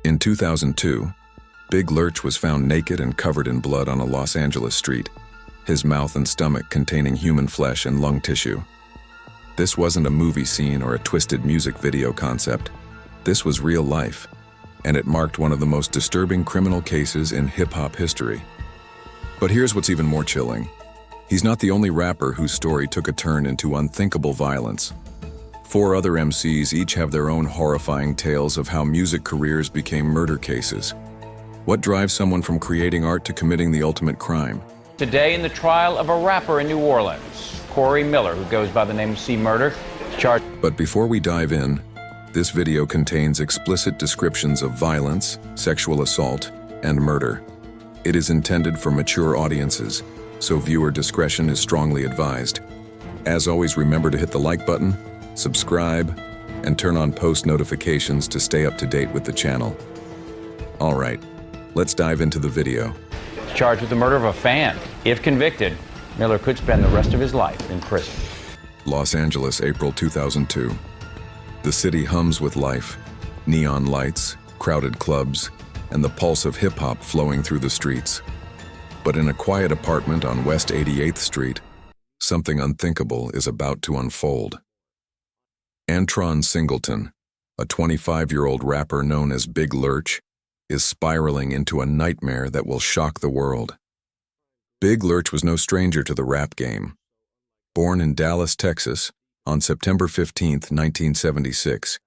In 2002, Big Lurch was found naked and covered in blood on a Los Angeles street, his mouth and stomach containing human flesh and lung tissue. This wasn't a movie scene or a twisted music video concept. This was real life, and it marked one of the most disturbing criminal cases in hip-hop history. But here's what's even more chilling. He's not the only rapper whose story took a turn into unthinkable violence. 4 other MCs each have their own horrifying tales of how music careers became murder cases. What drives someone from creating art to committing the ultimate crime? Today in the trial of a rapper in New Orleans, Corey Miller, who goes by the name of C. Murder, is charged. But before we dive in, this video contains explicit descriptions of violence, sexual assault, and murder. It is intended for mature audiences, so viewer discretion is strongly advised. As always, remember to hit the like button, subscribe, and turn on post notifications to stay up to date with the channel. All right, let's dive into the video. Charged with the murder of a fan. If convicted, Miller could spend the rest of his life in prison. Los Angeles, April 2002. The city hums with life, neon lights, crowded clubs, and the pulse of hip-hop flowing through the streets. But in a quiet apartment on West 88th Street, something unthinkable is about to unfold. Antron Singleton, a 25-year-old rapper known as Big Lurch, is spiraling into a nightmare that will shock the world. Big Lurch was no stranger to the rap game. Born in Dallas, Texas, on September 15, 1976,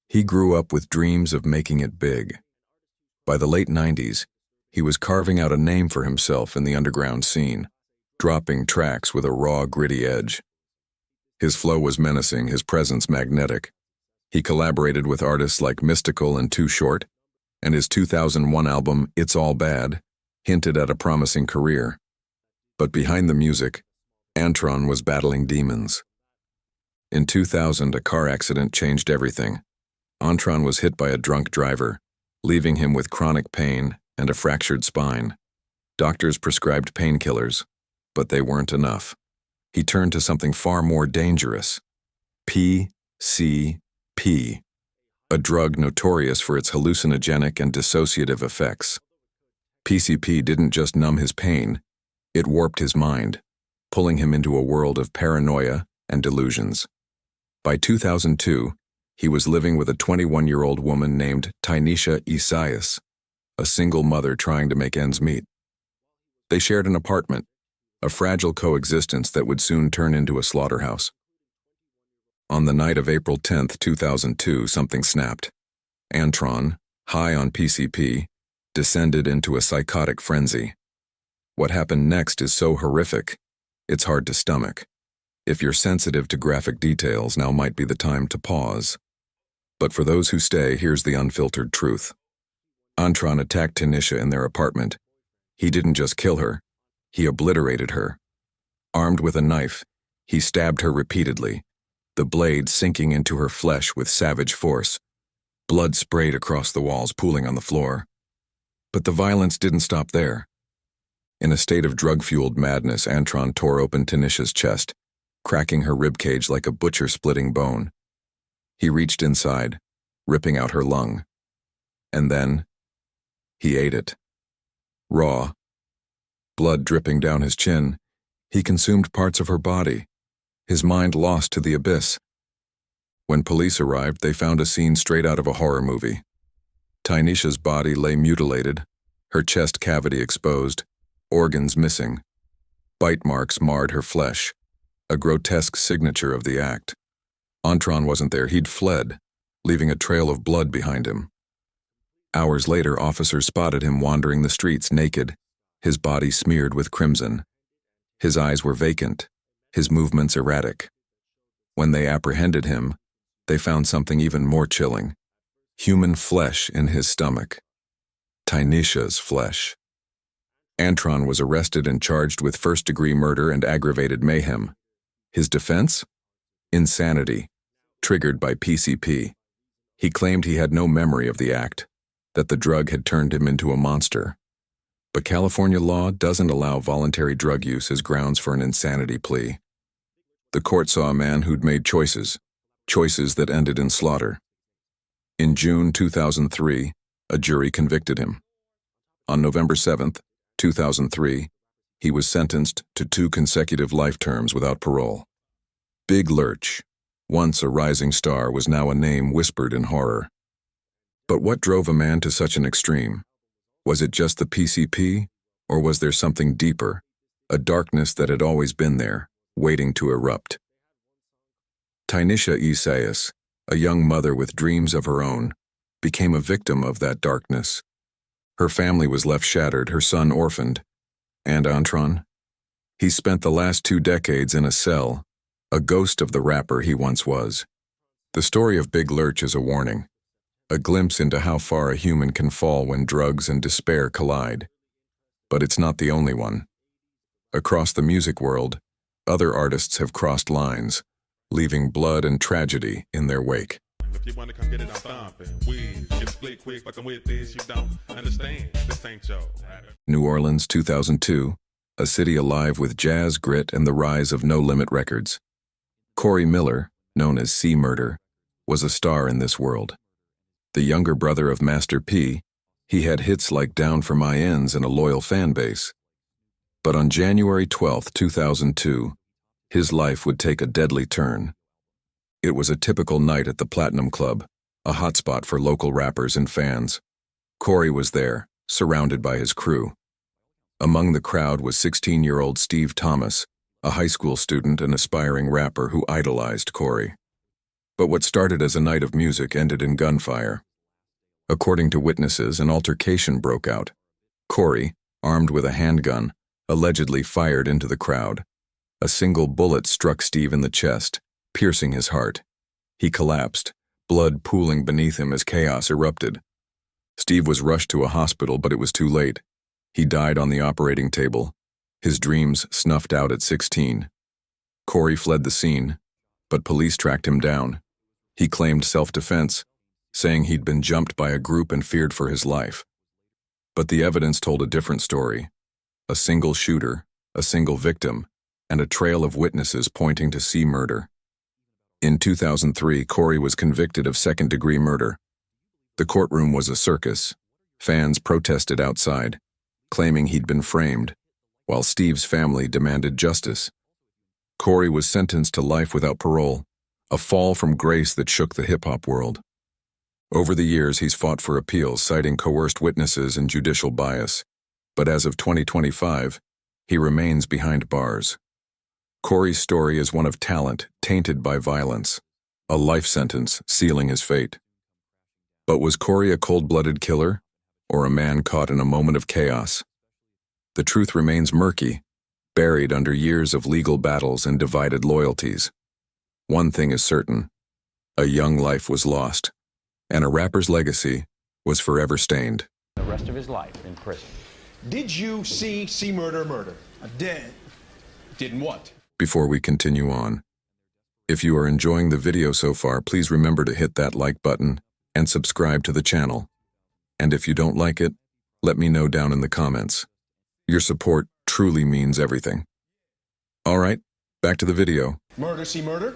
he grew up with dreams of making it big. By the late 90s, he was carving out a name for himself in the underground scene, dropping tracks with a raw, gritty edge. His flow was menacing, his presence magnetic. He collaborated with artists like Mystical and Too Short, and his 2001 album, It's All Bad, hinted at a promising career. But behind the music, Antron was battling demons. In 2000, a car accident changed everything. Antron was hit by a drunk driver, leaving him with chronic pain and a fractured spine. Doctors prescribed painkillers, but they weren't enough. He turned to something far more dangerous: PCP. A drug notorious for its hallucinogenic and dissociative effects. PCP didn't just numb his pain, it warped his mind, pulling him into a world of paranoia and delusions. By 2002, he was living with a 21-year-old woman named Tynesha Isaias, a single mother trying to make ends meet. They shared an apartment, a fragile coexistence that would soon turn into a slaughterhouse. On the night of April 10, 2002, something snapped. Antron, high on PCP, descended into a psychotic frenzy. What happened next is so horrific, it's hard to stomach. If you're sensitive to graphic details, now might be the time to pause. But for those who stay, here's the unfiltered truth. Antron attacked Tynesha in their apartment. He didn't just kill her, he obliterated her. Armed with a knife, he stabbed her repeatedly, the blade sinking into her flesh with savage force. Blood sprayed across the walls, pooling on the floor. But the violence didn't stop there. In a state of drug-fueled madness, Antron tore open Tynesha's chest, cracking her ribcage like a butcher splitting bone. He reached inside, ripping out her lung. And then, he ate it. Raw. Blood dripping down his chin, he consumed parts of her body, his mind lost to the abyss. When police arrived, they found a scene straight out of a horror movie. Tynesha's body lay mutilated, her chest cavity exposed, organs missing. Bite marks marred her flesh, a grotesque signature of the act. Antron wasn't there, he'd fled, leaving a trail of blood behind him. Hours later, officers spotted him wandering the streets naked, his body smeared with crimson. His eyes were vacant, his movements erratic. When they apprehended him, they found something even more chilling: human flesh in his stomach. Tynesha's flesh. Antron was arrested and charged with first-degree murder and aggravated mayhem. His defense? Insanity, triggered by PCP. He claimed he had no memory of the act, that the drug had turned him into a monster. But California law doesn't allow voluntary drug use as grounds for an insanity plea. The court saw a man who'd made choices that ended in slaughter. In June 2003, A jury convicted him. On November 7, 2003, he was sentenced to 2 consecutive life terms without parole. Big Lurch, once a rising star, was now a name whispered in horror. But what drove a man to such an extreme? Was it just the PCP, or was there something deeper, a darkness that had always been there, waiting to erupt? Tynisha Isaias, a young mother with dreams of her own, became a victim of that darkness. Her family was left shattered, her son orphaned. And Antron? He spent the last 2 decades in a cell, a ghost of the rapper he once was. The story of Big Lurch is a warning, a glimpse into how far a human can fall when drugs and despair collide. But it's not the only one. Across the music world, other artists have crossed lines, leaving blood and tragedy in their wake. If you want to come get it, I'm thumping. We shit split quick, fucking with this, you don't understand. This ain't your. New Orleans, 2002, a city alive with jazz, grit, and the rise of No Limit Records. Corey Miller, known as C Murder, was a star in this world. The younger brother of Master P, he had hits like Down for My Ends and a loyal fan base. But on January 12, 2002, his life would take a deadly turn. It was a typical night at the Platinum Club, a hotspot for local rappers and fans. Corey was there, surrounded by his crew. Among the crowd was 16-year-old Steve Thomas, a high school student and aspiring rapper who idolized Corey. But what started as a night of music ended in gunfire. According to witnesses, an altercation broke out. Corey, armed with a handgun, allegedly fired into the crowd. A single bullet struck Steve in the chest, piercing his heart. He collapsed, blood pooling beneath him as chaos erupted. Steve was rushed to a hospital, but it was too late. He died on the operating table, his dreams snuffed out at 16. Corey fled the scene, but police tracked him down. He claimed self-defense, saying he'd been jumped by a group and feared for his life. But the evidence told a different story. A single shooter, a single victim, and a trail of witnesses pointing to C Murder. In 2003, Corey was convicted of second-degree murder. The courtroom was a circus. Fans protested outside, claiming he'd been framed, while Steve's family demanded justice. Corey was sentenced to life without parole, a fall from grace that shook the hip-hop world. Over the years, he's fought for appeals, citing coerced witnesses and judicial bias. But as of 2025, he remains behind bars. Corey's story is one of talent tainted by violence, a life sentence sealing his fate. But was Corey a cold-blooded killer, or a man caught in a moment of chaos? The truth remains murky, buried under years of legal battles and divided loyalties. One thing is certain: a young life was lost, and a rapper's legacy was forever stained. The rest of his life in prison. Did you see C Murder? I did. Didn't what? Before we continue on, if you are enjoying the video so far, please remember to hit that like button and subscribe to the channel. And if you don't like it, let me know down in the comments. Your support truly means everything. All right, back to the video. Murder, C Murder?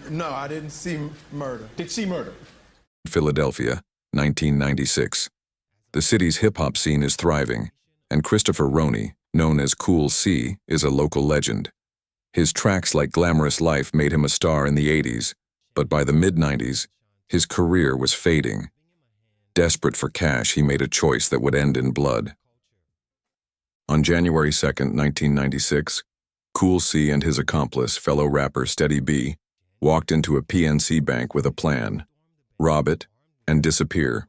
No, I didn't see murder. Did C Murder? Philadelphia, 1996. The city's hip-hop scene is thriving, and Christopher Roney, known as Cool C, is a local legend. His tracks like Glamorous Life made him a star in the 80s, but by the mid-90s, his career was fading. Desperate for cash, he made a choice that would end in blood. On January 2, 1996, Cool C and his accomplice, fellow rapper Steady B, walked into a PNC bank with a plan: rob it and disappear.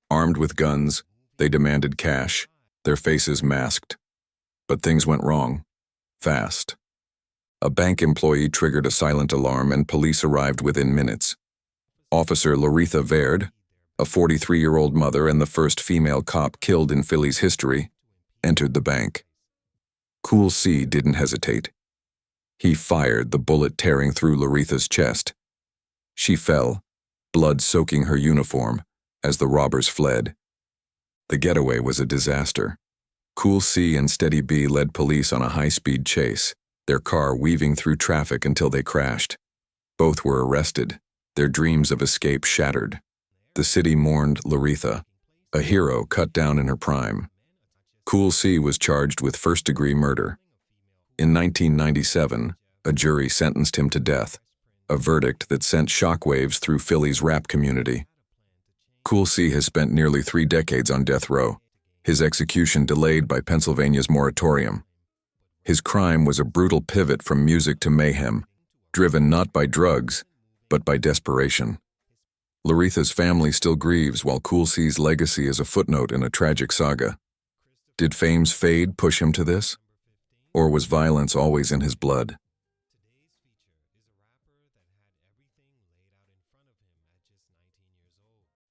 Armed with guns, they demanded cash, their faces masked. But things went wrong. Fast. A bank employee triggered a silent alarm and police arrived within minutes. Officer Laretha Verde, a 43-year-old mother and the first female cop killed in Philly's history, entered the bank. Cool C didn't hesitate. He fired, the bullet tearing through Laretha's chest. She fell, blood soaking her uniform, as the robbers fled. The getaway was a disaster. Cool C and Steady B led police on a high-speed chase, their car weaving through traffic until they crashed. Both were arrested, their dreams of escape shattered. The city mourned Laretha, a hero cut down in her prime. Cool C was charged with first-degree murder. In 1997, a jury sentenced him to death, a verdict that sent shockwaves through Philly's rap community. Cool C has spent nearly 3 decades on death row, his execution delayed by Pennsylvania's moratorium. His crime was a brutal pivot from music to mayhem, driven not by drugs, but by desperation. Laretha's family still grieves while Cool C's legacy is a footnote in a tragic saga. Did fame's fade push him to this? Or was violence always in his blood?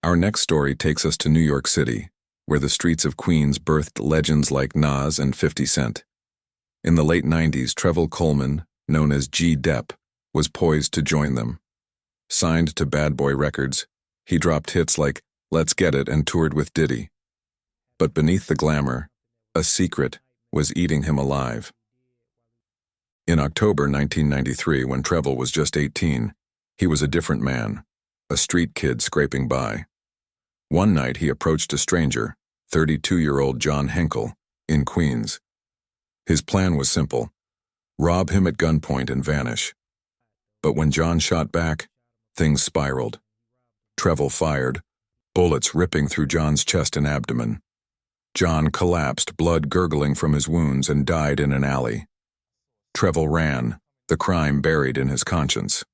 Our next story takes us to New York City, where the streets of Queens birthed legends like Nas and 50 Cent. In the late 90s, Trevor Coleman, known as G. Depp, was poised to join them. Signed to Bad Boy Records, he dropped hits like Let's Get It and toured with Diddy. But beneath the glamour, a secret was eating him alive. In October 1993, when Trevor was just 18, he was a different man, a street kid scraping by. One night he approached a stranger, 32-year-old John Henkel, in Queens. His plan was simple: rob him at gunpoint and vanish. But when John shot back, things spiraled. Trevor fired, bullets ripping through John's chest and abdomen. John collapsed, blood gurgling from his wounds, and died in an alley. Trevor ran, the crime buried in his conscience.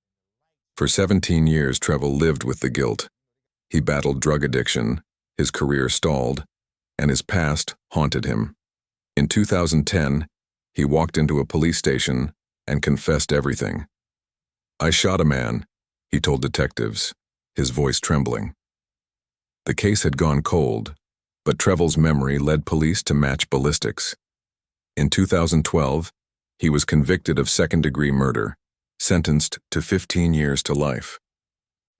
For 17 years, Trevor lived with the guilt. He battled drug addiction, his career stalled, and his past haunted him. In 2010, he walked into a police station and confessed everything. "I shot a man," he told detectives, his voice trembling. The case had gone cold, but Trevor's memory led police to match ballistics. In 2012, he was convicted of second-degree murder, sentenced to 15 years to life.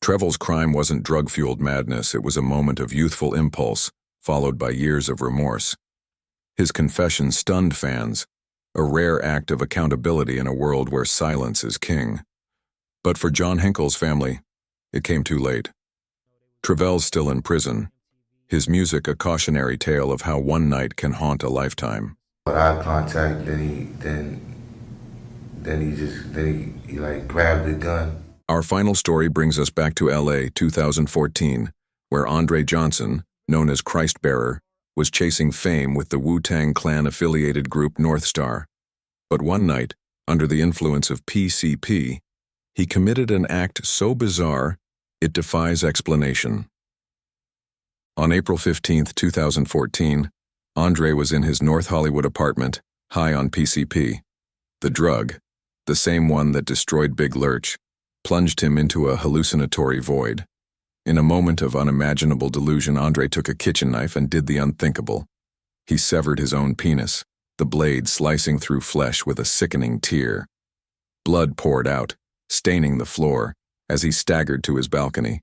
Trevor's crime wasn't drug-fueled madness, it was a moment of youthful impulse, followed by years of remorse. His confession stunned fans, a rare act of accountability in a world where silence is king. But for John Henkel's family, it came too late. Trevor's still in prison, his music a cautionary tale of how one night can haunt a lifetime. Eye contact, then he like grabbed the gun. Our final story brings us back to LA 2014, where Andre Johnson, known as Christ Bearer, was chasing fame with the Wu-Tang Clan-affiliated group North Star. But one night, under the influence of PCP, he committed an act so bizarre, it defies explanation. On April 15, 2014, Andre was in his North Hollywood apartment, high on PCP. The drug, the same one that destroyed Big Lurch, plunged him into a hallucinatory void. In a moment of unimaginable delusion, Andre took a kitchen knife and did the unthinkable. He severed his own penis, the blade slicing through flesh with a sickening tear. Blood poured out, staining the floor, as he staggered to his balcony.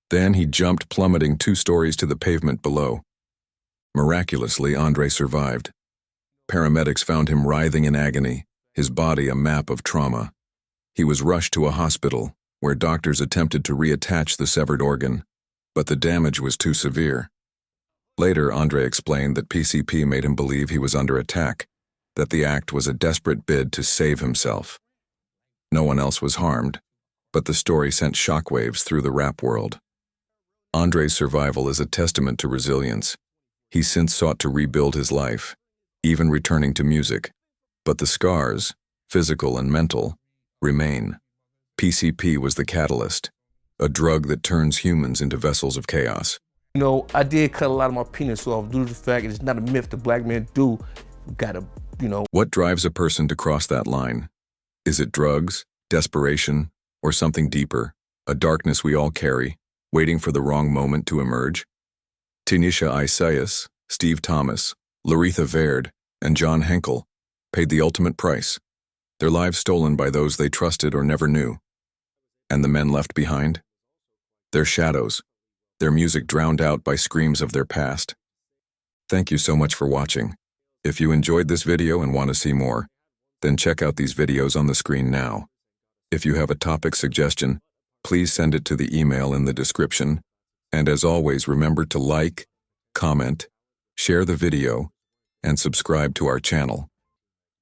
Then he jumped, plummeting 2 stories to the pavement below. Miraculously, Andre survived. Paramedics found him writhing in agony, his body a map of trauma. He was rushed to a hospital, where doctors attempted to reattach the severed organ, but the damage was too severe. Later, Andre explained that PCP made him believe he was under attack, that the act was a desperate bid to save himself. No one else was harmed, but the story sent shockwaves through the rap world. Andre's survival is a testament to resilience. He's since sought to rebuild his life, even returning to music. But the scars, physical and mental, remain. PCP was the catalyst, a drug that turns humans into vessels of chaos. You know, I did cut a lot of my penis off due to the fact that it's not a myth that black men do. Gotta, What drives a person to cross that line? Is it drugs, desperation, or something deeper, a darkness we all carry, waiting for the wrong moment to emerge? Tanisha Isaias, Steve Thomas, Laretha Baird, and John Henkel paid the ultimate price, their lives stolen by those they trusted or never knew. And the men left behind? Their shadows, their music drowned out by screams of their past. Thank you so much for watching. If you enjoyed this video and want to see more, then check out these videos on the screen now. If you have a topic suggestion, please send it to the email in the description, And as always, remember to like, comment, share the video, and subscribe to our channel.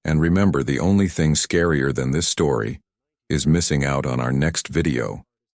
And remember, the only thing scarier than this story is missing out on our next video.